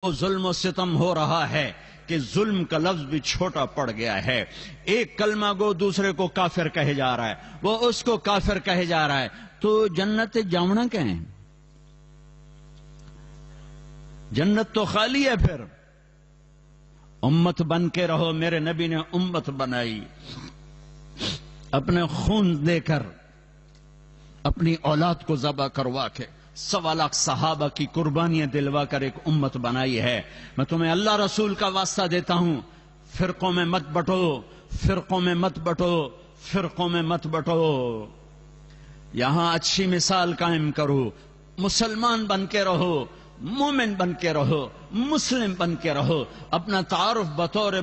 ظلم و ستم ہو رہا ہے کہ ظلم کا لفظ بھی چھوٹا پڑ گیا ہے. ایک کلمہ گو دوسرے کو کافر کہے جا رہا ہے، وہ اس کو کافر کہے جا رہا ہے، تو جنت جاؤنا کہیں؟ جنت تو خالی ہے. پھر امت بن کے رہو. میرے نبی نے امت بنائی، اپنے خون دے کر، اپنی اولاد کو ذبح کروا کے، 1.25 لاکھ صحابہ کی قربانیاں دلوا کر ایک امت بنائی ہے. میں تمہیں اللہ رسول کا واسطہ دیتا ہوں، فرقوں میں مت بٹو، فرقوں میں مت بٹو، فرقوں میں مت بٹو. یہاں اچھی مثال قائم کرو، مسلمان بن کے رہو، مومن بن کے رہو، مسلم بن کے رہو، اپنا تعارف بطور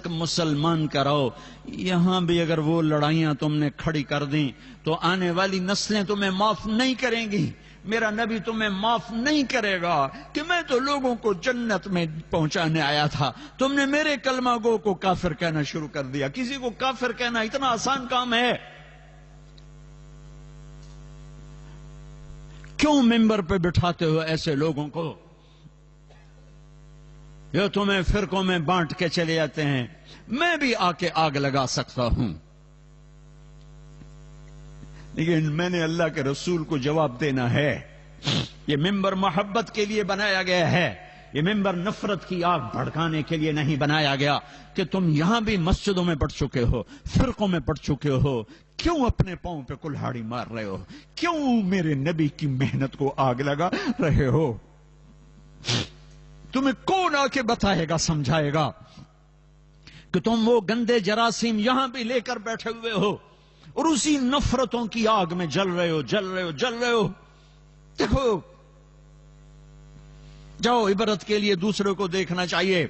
مسلمان کرو. یہاں بھی اگر وہ لڑائیاں تم نے کھڑی کر دیں تو آنے والی نسلیں تمہیں معاف نہیں کریں گی. میرا نبی تمہیں معاف نہیں کرے گا کہ میں تو لوگوں کو جنت میں پہنچانے آیا تھا، تم نے میرے کلمہ گو کو کافر کہنا شروع کر دیا. کسی کو کافر کہنا اتنا آسان کام ہے؟ کیوں ممبر پہ بٹھاتے ہو ایسے لوگوں کو جو تمہیں فرقوں میں بانٹ کے چلے جاتے ہیں؟ میں بھی آ کے آگ لگا سکتا ہوں، لیکن میں نے اللہ کے رسول کو جواب دینا ہے. یہ ممبر محبت کے لیے بنایا گیا ہے، یہ ممبر نفرت کی آگ بھڑکانے کے لیے نہیں بنایا گیا. کہ تم یہاں بھی مسجدوں میں بٹ چکے ہو، فرقوں میں بٹ چکے ہو، کیوں اپنے پاؤں پہ کلہاڑی مار رہے ہو؟ کیوں میرے نبی کی محنت کو آگ لگا رہے ہو؟ تمہیں کون آ کے بتائے گا، سمجھائے گا کہ تم وہ گندے جراثیم یہاں بھی لے کر بیٹھے ہوئے ہو اور اسی نفرتوں کی آگ میں جل رہے ہو، جل رہے ہو، جل رہے ہو؟ دیکھو، جاؤ، عبرت کے لیے دوسروں کو دیکھنا چاہیے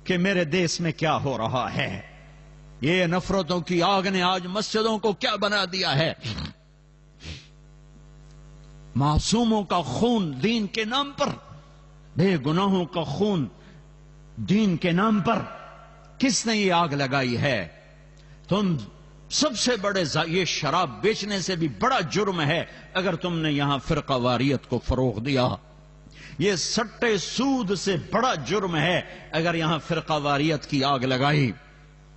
کہ میرے دیس میں کیا ہو رہا ہے. یہ نفرتوں کی آگ نے آج مسجدوں کو کیا بنا دیا ہے. معصوموں کا خون دین کے نام پر، بے گناہوں کا خون دین کے نام پر کس نے یہ آگ لگائی ہے؟ تم سب سے بڑے یہ شراب بیچنے سے بھی بڑا جرم ہے اگر تم نے یہاں فرقہ واریت کو فروغ دیا. یہ سٹے سود سے بڑا جرم ہے اگر یہاں فرقہ واریت کی آگ لگائی.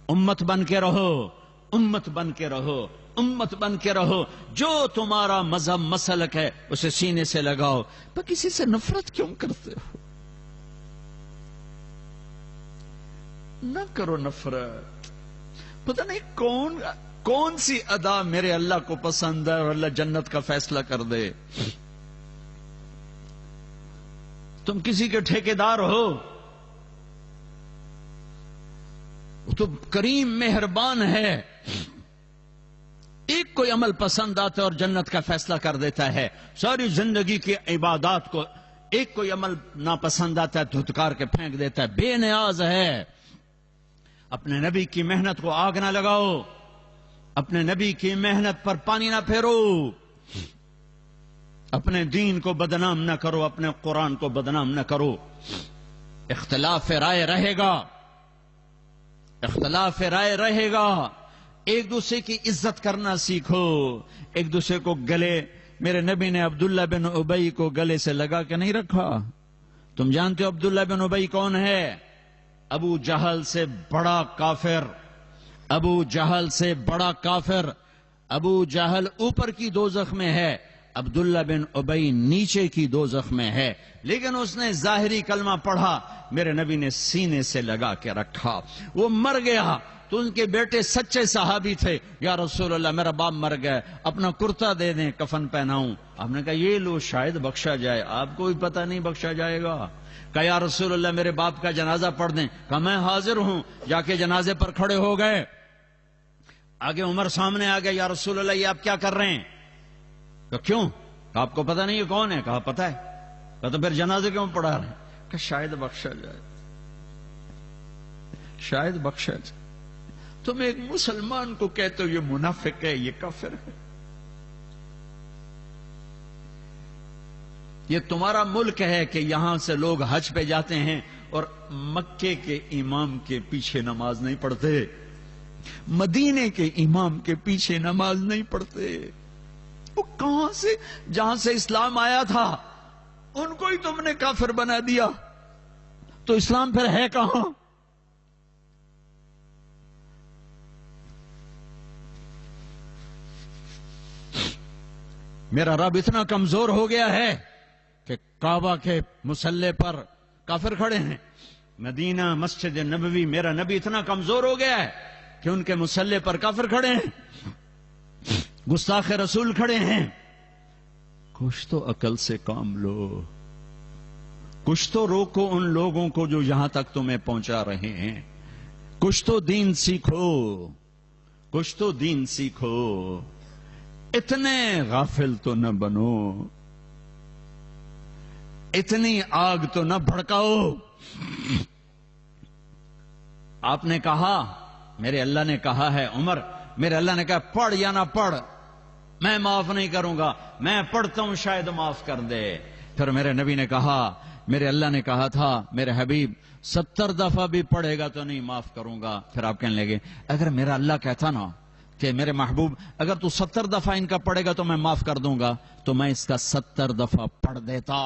امت بن کے رہو، امت بن کے رہو، امت بن کے رہو. جو تمہارا مذہب مسلک ہے اسے سینے سے لگاؤ. پر کسی سے نفرت کیوں کرتے ہو؟ نہ کرو نفرت. پتہ نہیں کون سی ادا میرے اللہ کو پسند ہے اور اللہ جنت کا فیصلہ کر دے. تم کسی کے ٹھیکیدار ہو؟ وہ تو کریم مہربان ہے، ایک کوئی عمل پسند آتا ہے اور جنت کا فیصلہ کر دیتا ہے. ساری زندگی کی عبادات کو ایک کوئی عمل ناپسند آتا ہے دھتکار کے پھینک دیتا ہے. بے نیاز ہے. اپنے نبی کی محنت کو آگ نہ لگاؤ، اپنے نبی کی محنت پر پانی نہ پھیرو، اپنے دین کو بدنام نہ کرو، اپنے قرآن کو بدنام نہ کرو. اختلاف رائے رہے گا، اختلاف رائے رہے گا. ایک دوسرے کی عزت کرنا سیکھو. ایک دوسرے کو گلے، میرے نبی نے عبداللہ بن ابی کو گلے سے لگا کے نہیں رکھا. تم جانتے ہو عبداللہ بن ابی کون ہے؟ ابو جہل سے بڑا کافر، ابو جہل سے بڑا کافر. ابو جہل اوپر کی دوزخ میں ہے، عبداللہ بن ابی نیچے کی دوزخ میں ہے. لیکن اس نے ظاہری کلمہ پڑھا، میرے نبی نے سینے سے لگا کے رکھا. وہ مر گیا تو ان کے بیٹے سچے صحابی تھے. یا رسول اللہ، میرا باپ مر گیا، اپنا کرتا دے دیں، کفن پہناؤں. آپ نے کہا یہ لو، شاید بخشا جائے. آپ کو بھی پتہ نہیں بخشا جائے گا. کہا یا رسول اللہ میرے باپ کا جنازہ پڑھ دیں. کہا میں حاضر ہوں. جا کے جنازے پر کھڑے ہو گئے. آگے عمر سامنے آ گئے. یا رسول اللہ یہ آپ کیا کر رہے ہیں؟ کہا کیوں؟ کہا آپ کو پتہ نہیں یہ کون ہے؟ کہا پتہ ہے. کہا تو پھر جنازے کیوں پڑھا رہے ہیں؟ کہا شاید بخشا جائے، شاید بخشا جائے. تم ایک مسلمان کو کہتے ہو یہ منافق ہے، یہ کافر ہے. یہ تمہارا ملک ہے کہ یہاں سے لوگ حج پہ جاتے ہیں اور مکے کے امام کے پیچھے نماز نہیں پڑھتے، مدینے کے امام کے پیچھے نماز نہیں پڑھتے. وہ کہاں سے؟ جہاں سے اسلام آیا تھا ان کو ہی تم نے کافر بنا دیا. تو اسلام پھر ہے کہاں؟ میرا رب اتنا کمزور ہو گیا ہے کہ کعبہ کے مسلح پر کافر کھڑے ہیں. مدینہ مسجد نبوی، میرا نبی اتنا کمزور ہو گیا ہے کہ ان کے مسلح پر کافر کھڑے ہیں، گستاخ رسول کھڑے ہیں. کچھ تو عقل سے کام لو، کچھ تو روکو ان لوگوں کو جو یہاں تک تمہیں پہنچا رہے ہیں. کچھ تو دین سیکھو، کچھ تو دین سیکھو. اتنے غافل تو نہ بنو، اتنی آگ تو نہ بھڑکاؤ. آپ نے کہا، میرے اللہ نے کہا ہے عمر، میرے اللہ نے کہا پڑھ یا نہ پڑھ میں معاف نہیں کروں گا، میں پڑھتا ہوں شاید معاف کر دے. پھر میرے نبی نے کہا، میرے اللہ نے کہا تھا میرے حبیب 70 دفعہ بھی پڑھے گا تو نہیں معاف کروں گا. پھر آپ کہنے لگے اگر میرا اللہ کہتا نا کہ میرے محبوب اگر تو 70 دفعہ ان کا پڑھے گا تو میں معاف کر دوں گا، تو میں اس کا 70 دفعہ پڑھ دیتا.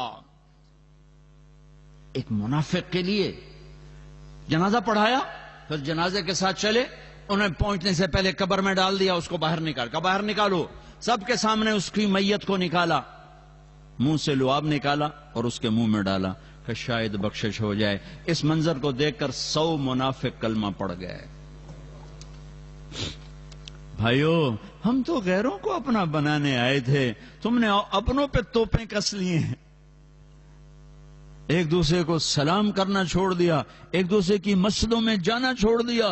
ایک منافق کے لیے جنازہ پڑھایا، پھر جنازے کے ساتھ چلے، انہیں پہنچنے سے پہلے قبر میں ڈال دیا، اس کو باہر نکال کہا باہر نکالو. سب کے سامنے اس کی میت کو نکالا، منہ سے لعاب نکالا اور اس کے منہ میں ڈالا کہ شاید بخشش ہو جائے. اس منظر کو دیکھ کر 100 منافق کلمہ پڑھ گئے. بھائیو، ہم تو غیروں کو اپنا بنانے آئے تھے، تم نے اپنوں پہ توپیں کس لیے ہیں. ایک دوسرے کو سلام کرنا چھوڑ دیا، ایک دوسرے کی مسجدوں میں جانا چھوڑ دیا.